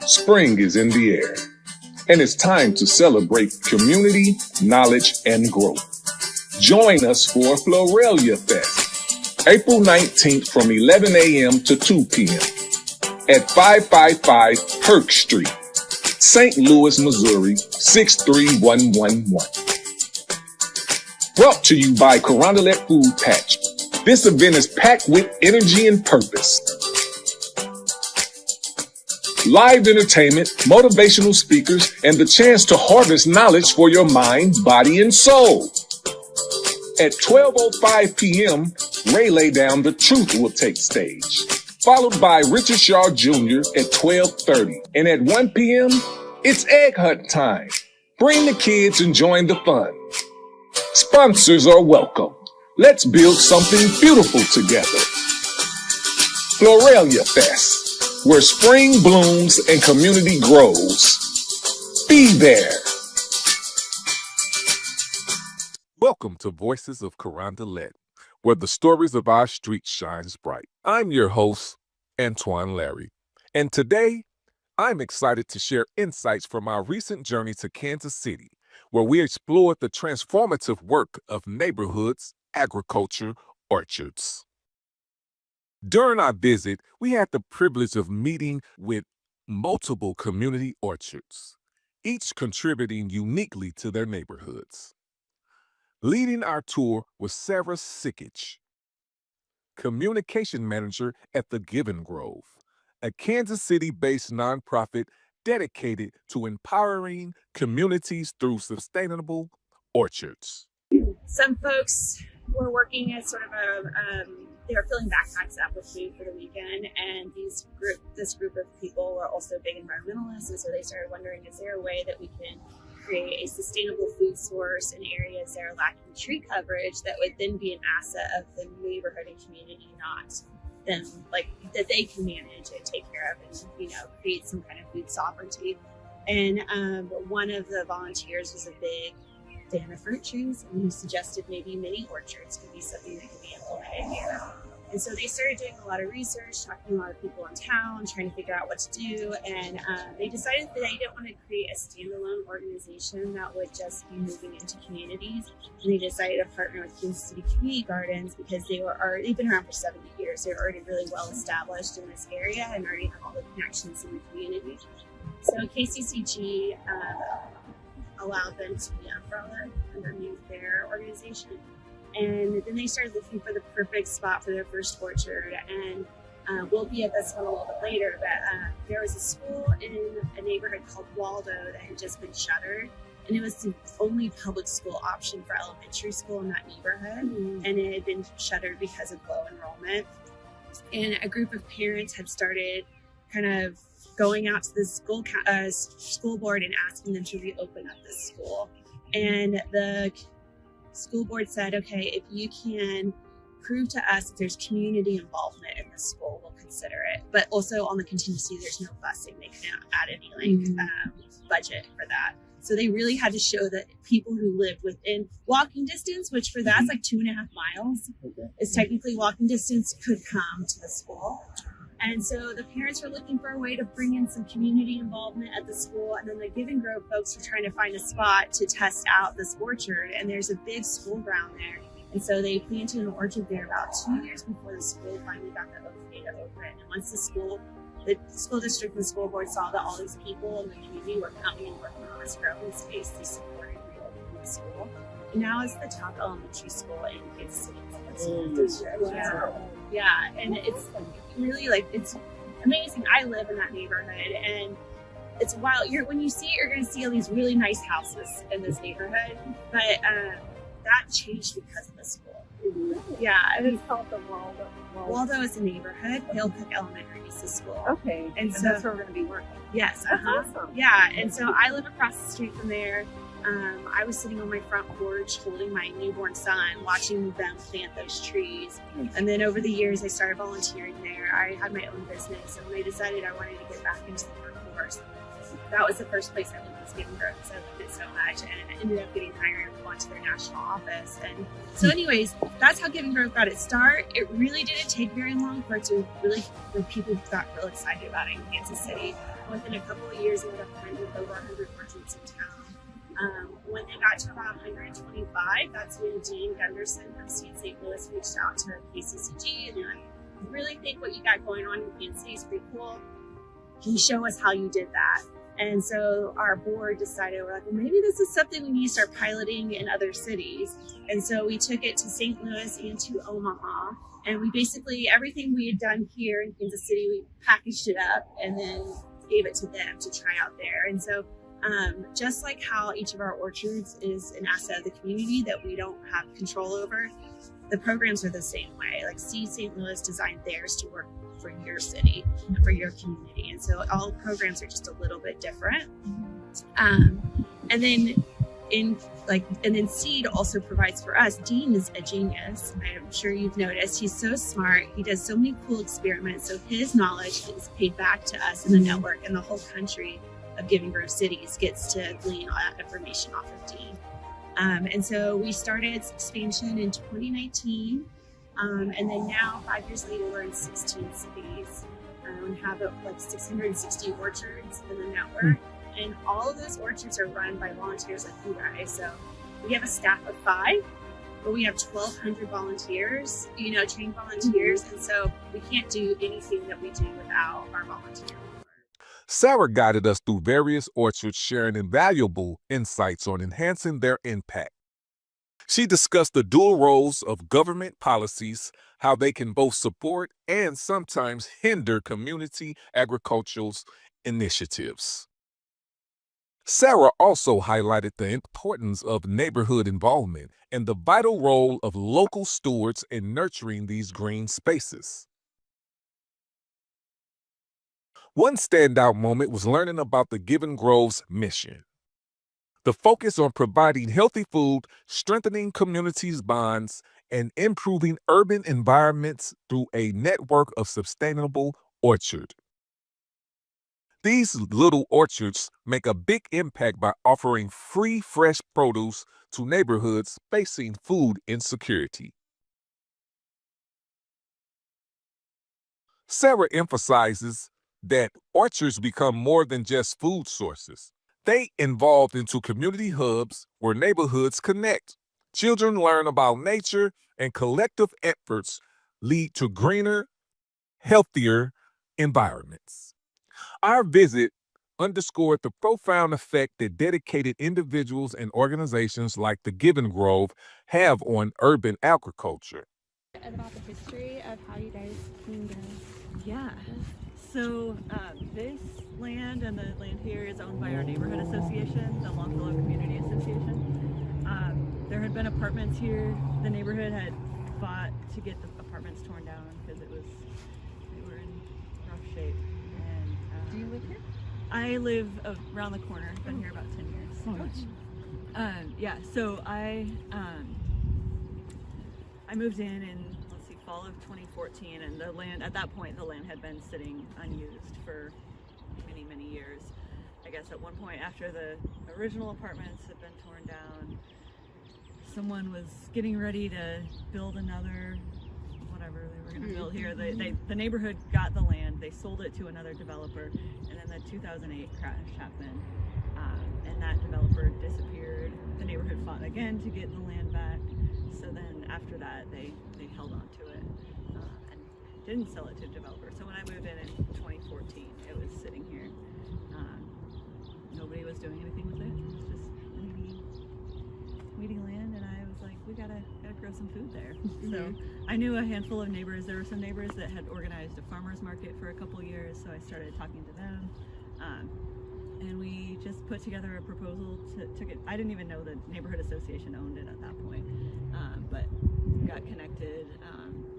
Spring is in the air, and it's time to celebrate community, knowledge, and growth. Join us for Florelia Fest, April 19th from 11 a.m. to 2 p.m. at 555 Perk Street, St. Louis, Missouri, 63111. Brought to you by Carondelet Food Patch. This event is packed with energy and purpose. Live entertainment, motivational speakers, and the chance to harvest knowledge for your mind, body, and soul. At 12:05 p.m., Ray Lay Down the Truth will take stage, followed by Richard Shaw Jr. at 12:30. And at 1 p.m., it's Egg Hunt time. Bring the kids and join the fun. Sponsors are welcome. Let's build something beautiful together. Florelia Fest, where spring blooms and community grows. Be there. Welcome to Voices of Carondelet, where the stories of our street shines bright. I'm your host, Antoine Larry, and today I'm excited to share insights from our recent journey to Kansas City, where we explored the transformative work of neighborhoods, agriculture, orchards. During our visit, we had the privilege of meeting with multiple community orchards, each contributing uniquely to their neighborhoods. Leading our tour was Sarah Sikich, Communication Manager at the Giving Grove, a Kansas City-based nonprofit dedicated to empowering communities through sustainable orchards. Some folks were working as sort of they were filling backpacks up with food for the weekend, and this group of people were also big environmentalists, and so they started wondering, is there a way that we can create a sustainable food source in areas that are lacking tree coverage that would then be an asset of the neighborhood and community, not them, like that they can manage and take care of and, create some kind of food sovereignty. And one of the volunteers was a big fan of fruit trees, and he suggested maybe mini orchards could be something that could be implemented here. And so they started doing a lot of research, talking to a lot of people in town, trying to figure out what to do. And they decided that they didn't want to create a standalone organization that would just be moving into communities. And they decided to partner with Kansas City Community Gardens because they've been around for 70 years. They're already really well established in this area and already have all the connections in the community. So KCCG allowed them to be umbrella underneath their organization. And then they started looking for the perfect spot for their first orchard. And we'll be at this one a little bit later, but there was a school in a neighborhood called Waldo that had just been shuttered. And it was the only public school option for elementary school in that neighborhood. Mm-hmm. And it had been shuttered because of low enrollment. And a group of parents had started kind of going out to the school board and asking them to reopen up this school. And the school board said, okay, if you can prove to us that there's community involvement in the school, we'll consider it. But also on the contingency, there's no busing. They couldn't add any budget for that. So they really had to show that people who lived within walking distance, which for that's like 2.5 miles, is technically walking distance, could come to the school. And so the parents were looking for a way to bring in some community involvement at the school. And then the Giving Grove folks were trying to find a spot to test out this orchard. And there's a big school ground there. And so they planted an orchard there about 2 years before the school finally got the okay to open. And once the school district and the school board saw that all these people in the community were coming and working on this growing space, they supported reopening the school. And now it's the top elementary school in Kansas City. Yeah, and it's really it's amazing. I live in that neighborhood, and it's wild. When you see it, you're going to see all these really nice houses in this neighborhood, but that changed because of the school. Yeah, and it's called the Waldo is a neighborhood. Hillcook Elementary is the school. Okay, and so that's where we're going to be working. Yes, awesome. Yeah, and so I live across the street from there. I was sitting on my front porch holding my newborn son, watching them plant those trees. And then over the years, I started volunteering there. I had my own business, and when I decided I wanted to get back into the workforce, that was the first place I went, was Giving Grove, because I loved it so much, and I ended up getting hired to go into their national office. And so anyways, that's how Giving Grove got its start. It really didn't take very long for it to really, when people got real excited about it in Kansas City. within a couple of years, they would have planted over 100 orchards in town. When they got to about 125, that's when Dean Gunderson from Seed St. Louis reached out to KCCG and they're like, I really think what you got going on in Kansas City is pretty cool. Can you show us how you did that? And so our board decided, we're like, well, maybe this is something we need to start piloting in other cities. And so we took it to St. Louis and to Omaha. And we basically, everything we had done here in Kansas City, we packaged it up and then gave it to them to try out there. And so just like how each of our orchards is an asset of the community that we don't have control over, the programs are the same way. Like Seed St. Louis designed theirs to work for your city and for your community. And so all programs are just a little bit different. And then Seed also provides for us. Dean is a genius. I'm sure you've noticed. He's so smart. He does so many cool experiments. So his knowledge is paid back to us in the network, and the whole country of Giving Grove cities gets to glean all that information off of Dean. And so we started expansion in 2019. And then now, 5 years later, we're in 16 cities. We have like 660 orchards in the network. And all of those orchards are run by volunteers like you guys. So we have a staff of 5, but we have 1,200 volunteers, trained volunteers. And so we can't do anything that we do without our volunteers. Sarah guided us through various orchards, sharing invaluable insights on enhancing their impact. She discussed the dual roles of government policies, how they can both support and sometimes hinder community agricultural initiatives. Sarah also highlighted the importance of neighborhood involvement and the vital role of local stewards in nurturing these green spaces. One standout moment was learning about the Giving Grove's mission. The focus on providing healthy food, strengthening communities' bonds, and improving urban environments through a network of sustainable orchards. These little orchards make a big impact by offering free, fresh produce to neighborhoods facing food insecurity. Sarah emphasizes that orchards become more than just food sources. They evolve into community hubs where neighborhoods connect. Children learn about nature, and collective efforts lead to greener, healthier environments. Our visit underscored the profound effect that dedicated individuals and organizations like the Giving Grove have on urban agriculture. About the history of how you guys came to. Yeah. So this land and the land here is owned by our neighborhood association, the Longfellow Community Association. There had been apartments here. The neighborhood had fought to get the apartments torn down because they were in rough shape. And Do you live here? I live around the corner. I've been here about 10 years. Oh, nice. Yeah. So I moved in fall of 2014, and the land at that point, the land had been sitting unused for many, many years. I guess at one point after the original apartments had been torn down, someone was getting ready to build another whatever they were going to build here. The neighborhood got the land, they sold it to another developer, and then the 2008 crash happened, and that developer disappeared. The neighborhood fought again to get the land back. So then after that, they held on to it and didn't sell it to a developer. So when I moved in 2014, it was sitting here. Nobody was doing anything with it. It was just weeding land, and I was like, we gotta grow some food there. So I knew a handful of neighbors. There were some neighbors that had organized a farmer's market for a couple years, so I started talking to them. And we just put together a proposal to get, I didn't even know the neighborhood association owned it at that point, but got connected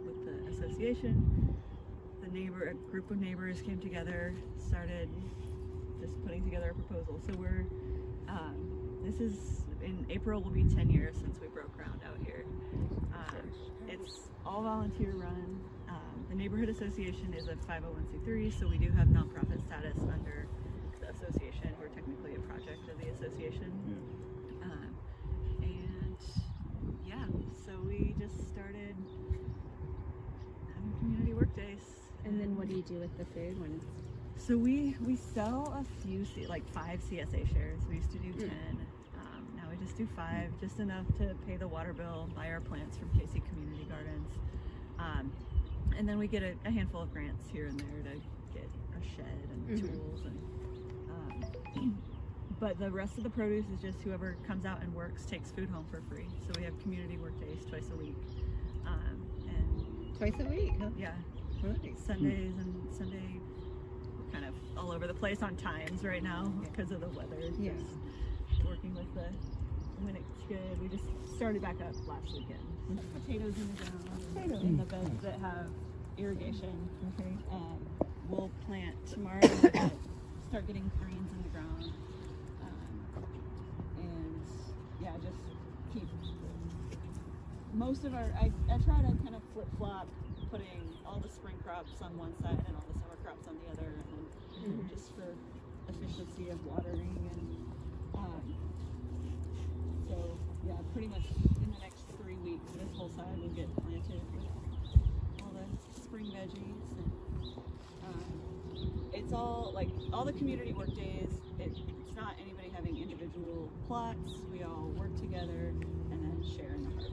with the association. A group of neighbors came together, started just putting together a proposal. So we're, this is, in April will be 10 years since we broke ground out here. It's all volunteer run. The neighborhood association is a 501c3, so we do have nonprofit status under the association. We're technically a project of the association. And yeah, so we just started having community work days. And then what do you do with the food when So we sell a few, like 5 CSA shares. We used to do 10. Now we just do 5, just enough to pay the water bill, buy our plants from KC Community Gardens. And then we get a handful of grants here and there to get a shed and tools. And but the rest of the produce is just whoever comes out and works takes food home for free. So we have community work days twice a week. And Twice a week, huh? yeah, Really? Sundays and Sunday, we're kind of all over the place on times right now because of the weather. Yeah. Just working with when it's good. We just started back up last weekend. Potatoes in the ground, in the beds that have irrigation. Okay. We'll plant tomorrow. We'll start getting greens in the ground. And yeah, just keep most of our, I try to kind of flip-flop, putting all the spring crops on one side and all the summer crops on the other, and then just for efficiency of watering. And so yeah, pretty much in the next 3 weeks this whole side will get planted with all the spring veggies. And it's all like all the community work days, it's not anybody having individual plots. We all work together and then share in the harvest.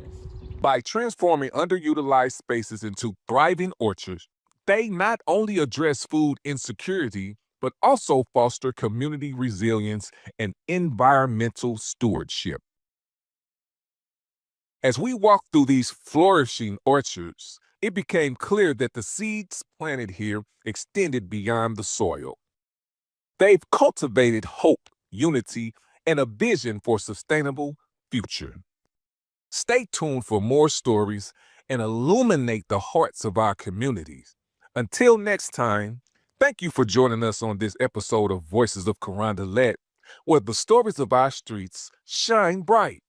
By transforming underutilized spaces into thriving orchards, they not only address food insecurity, but also foster community resilience and environmental stewardship. As we walked through these flourishing orchards, it became clear that the seeds planted here extended beyond the soil. They've cultivated hope, unity, and a vision for a sustainable future. Stay tuned for more stories and illuminate the hearts of our communities. Until next time, thank you for joining us on this episode of Voices of Carondelet, where the stories of our streets shine bright.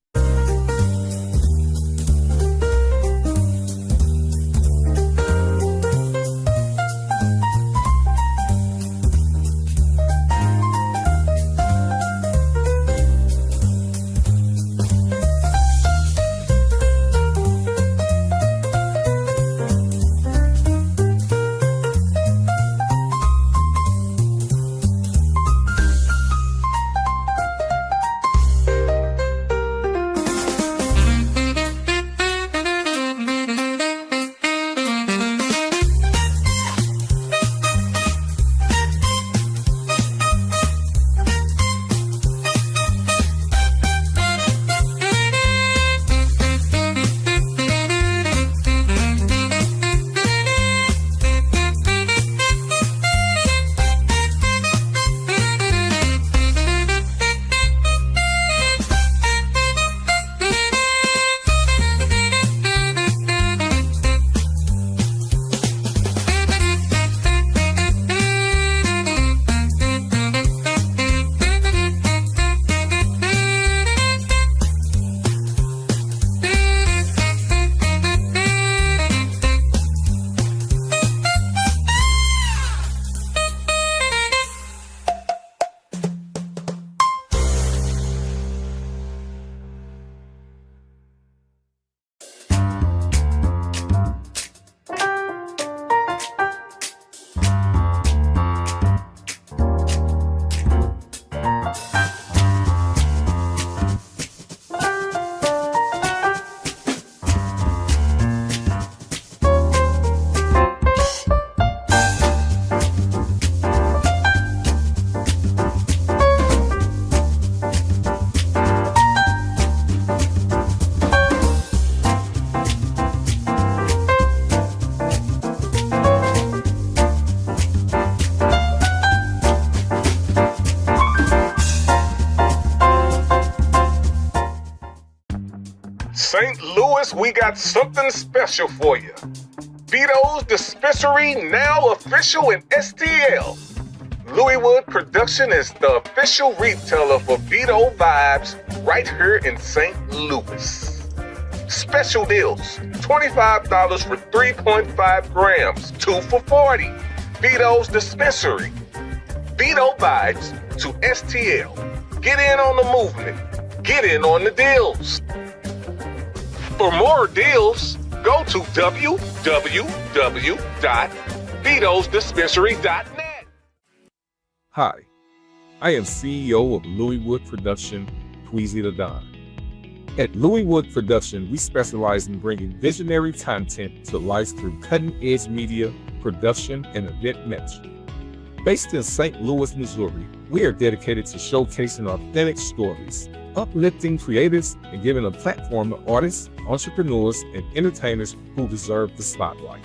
St. Louis, we got something special for you. Vito's Dispensary, now official in STL. Louiswood Production is the official retailer for Vito Vibes right here in St. Louis. Special deals, $25 for 3.5 grams, 2 for $40. Vito's Dispensary. Vito Vibes to STL. Get in on the movement. Get in on the deals. For more deals, go to www.vitosdispensary.net. Hi, I am CEO of Louis Wood Production, Tweezy the Don. At Louis Wood Production, we specialize in bringing visionary content to life through cutting-edge media, production, and event management. Based in St. Louis, Missouri, we are dedicated to showcasing authentic stories, uplifting creatives, and giving a platform to artists, entrepreneurs, and entertainers who deserve the spotlight.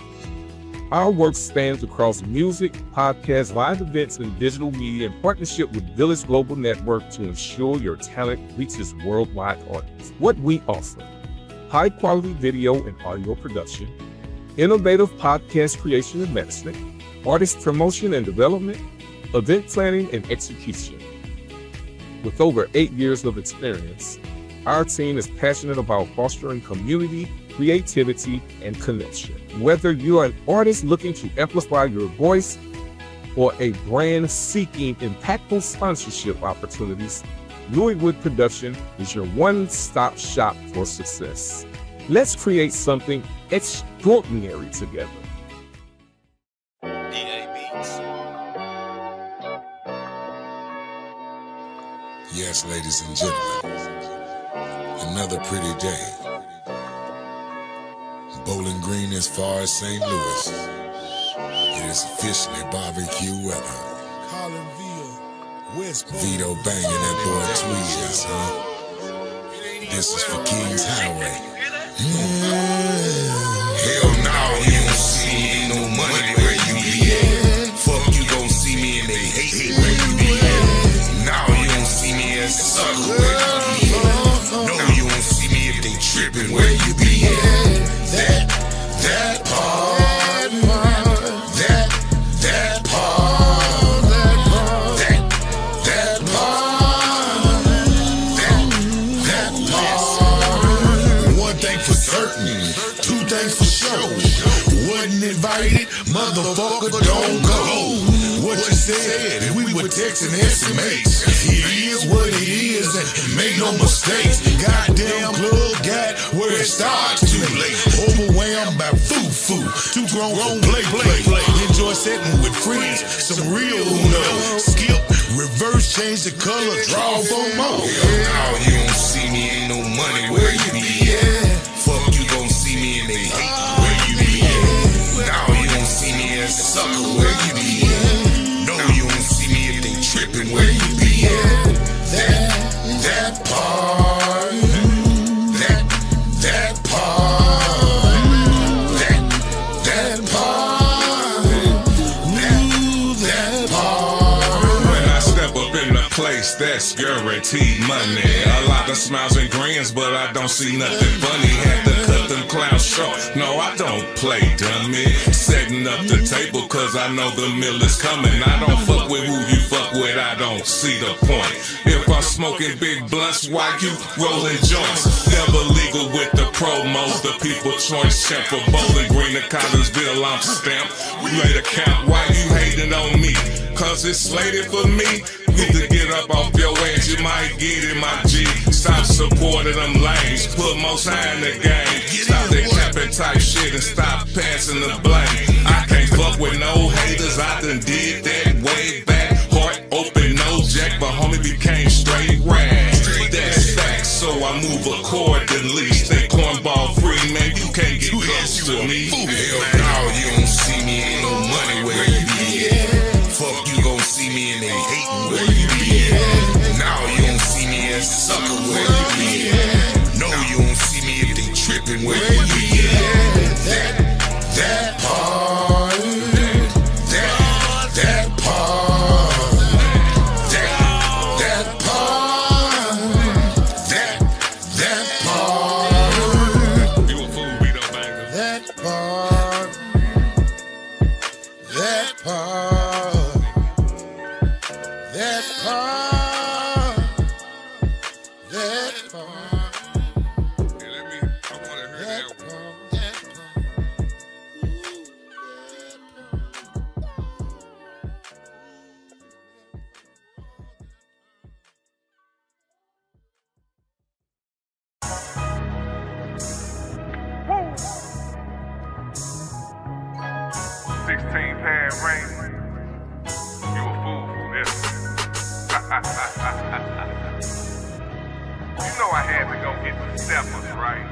Our work spans across music, podcasts, live events, and digital media in partnership with Village Global Network to ensure your talent reaches worldwide audiences. What we offer: high-quality video and audio production, innovative podcast creation and management, artist promotion and development, event planning and execution. With over 8 years of experience, our team is passionate about fostering community, creativity, and connection. Whether you are an artist looking to amplify your voice or a brand seeking impactful sponsorship opportunities, Louis Wood Production is your one-stop shop for success. Let's create something extraordinary together. Yes, ladies and gentlemen, another pretty day. Bowling Green as far as St. Louis. It is officially barbecue weather. Vito banging that boy Tweez, huh? This is for King's Highway. Hell no, you don't see me, ain't no money where you be at. Fuck, you gon' see me and they hate me where you be at. Now you don't see me as a sucker where you be at. No, you don't see me if they trippin' where you be at. That part, One thing for certain, two things for sure. Wasn't invited, motherfucker, don't go. What you said, and we were texting estimates. It is what it is, and make no mistakes. Goddamn club got where it starts too late. Overwhelmed by foo-foo, too grown for play. Enjoy setting with friends, some real Uno. Skip, reverse, change the color, draw for more. Now you don't see me, ain't no money where you be at. Fuck, you gon' see me and they hate where you be at. Now you don't see me as a sucker where you be at. No, you don't see me if they trippin' where you be at. That part, that part, that part, that part. When I step up in the place, that's guaranteed money. A lot of smiles and grins, but I don't see nothing funny. Had to cut them clowns short. No, I don't play dummy. Setting up the table, cause I know the meal is coming. I don't fuck with who you fuck with, I don't see the point. If I'm smoking big blunts, why you rolling joints? Never legal with the promos, the people choice champ for Bowling Green and Collinsville, I'm stamped. We laid a count, why you hating on me? Cause it's slated for me. Need to get up off your ass, you might get in my G. Stop supporting them lanes, put most high in the game. Stop that capping type shit and stop passing the blame. I can't fuck with no haters, I done did that way back. Heart open, no jack, but homie became straight rag. That's facts, so I move accordingly. Stay cornball free, man, you can't get close to me. Hell no, you don't see me, ain't no money where you be at. Fuck, you gon' see me and they hatin' where you be at. Now you don't see me as a sucker where you be at. No, you don't see me if they trippin' where you be at. That part, that part, that part, that part. You a fool, beat up banger. That part, that part, that part, that part, I wanna hear that one. that part. Woo! 16 pad rain. You a fool for this. get the steppers, right?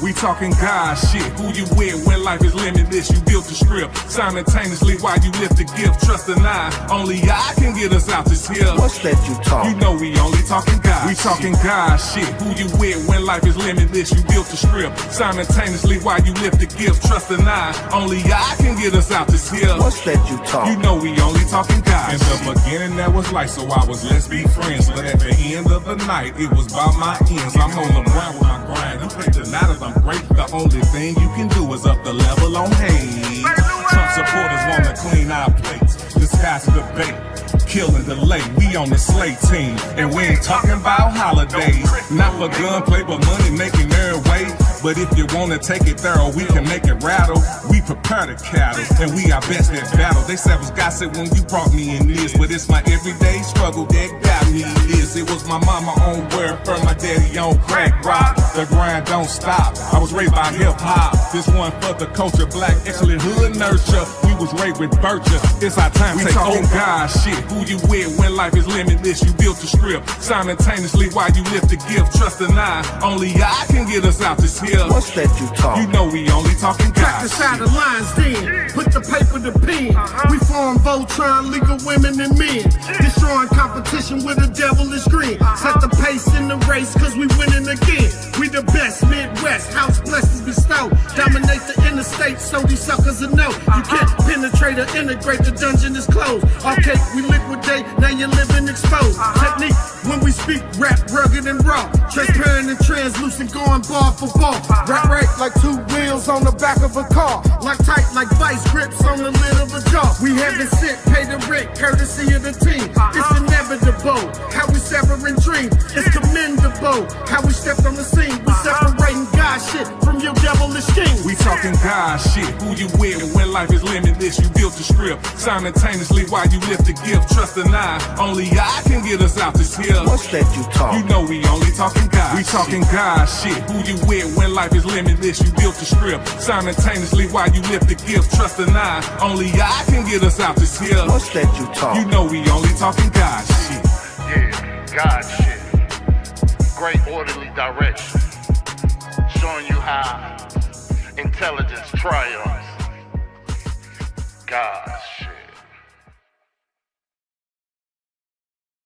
We talking God shit. Who you with when life is limitless? You built the script simultaneously while you lift the gift. Trust and I, only I can get us out this hill. What's that you talk? You know we only talking God. We talking God shit. Who you with when life is limitless? You built the script simultaneously while you lift the gift. Trust and I, only I can get us out this hill. What's that you talk? You know we only talking God. In the beginning that was light, so I was let's be friends. But at the end of the night, it was by my ends. I'm on the ground with my grind. You think tonight is I'm great. The only thing you can do is up the level on hay. Trump supporters wanna clean our plates. Disguise debate, kill and delay. We on the slate team, and we ain't talking about holidays. Not for gunplay, but money making their way. But if you wanna take it thorough, we can make it rattle. We prepare the cattle, and we are best at battle. They said was gossip when you brought me in this, but it's my everyday struggle that got me this. It was my mama on welfare, my daddy on crack rock. The grind don't stop. I was raised by hip hop. This one for the culture, black excellent hood nurture. We was raised with virtue. It's our time to take over. God shit. Who you with when life is limitless? You built the script simultaneously while you lift the gift. Trust and I, only I can get us out this hill. What's that you talk? You know we only talking God. Practice side of lines then. Put the paper to pen. We form Voltron, legal women and men. Destroying competition with a devilish grin. Set the pace in the race, cause we winning again. We the best, Midwest, house blessings bestow. Dominate the interstate, so these suckers will know. You can't penetrate or integrate, the dungeon is closed. Okay, we liquidate, now you're living exposed. Technique, when we speak, rap rugged and raw. Transparent and translucent, going bar for bar. Right like two wheels on the back of a car. Like tight like vice grips on the lid of a jar. We haven't sent, pay the rent, courtesy of the team. It's inevitable, how we severing dreams. It's commendable, how we stepped on the scene. We separating God shit from your devilish schemes. We talking God shit. Who you with when life is limitless? You built the script simultaneously while you lift the gift. Trust and I, only I can get us out this hill. What's that you talk? You know we only talking God. We talking God shit. Who you with when life is limitless? You built the script simultaneously while you lift the gift. Trust and I, only I can get us out this hill. What's that you talk? You know we only talking God shit. Yeah, God shit. Great orderly direction. Showing you how intelligence triumphs. God shit.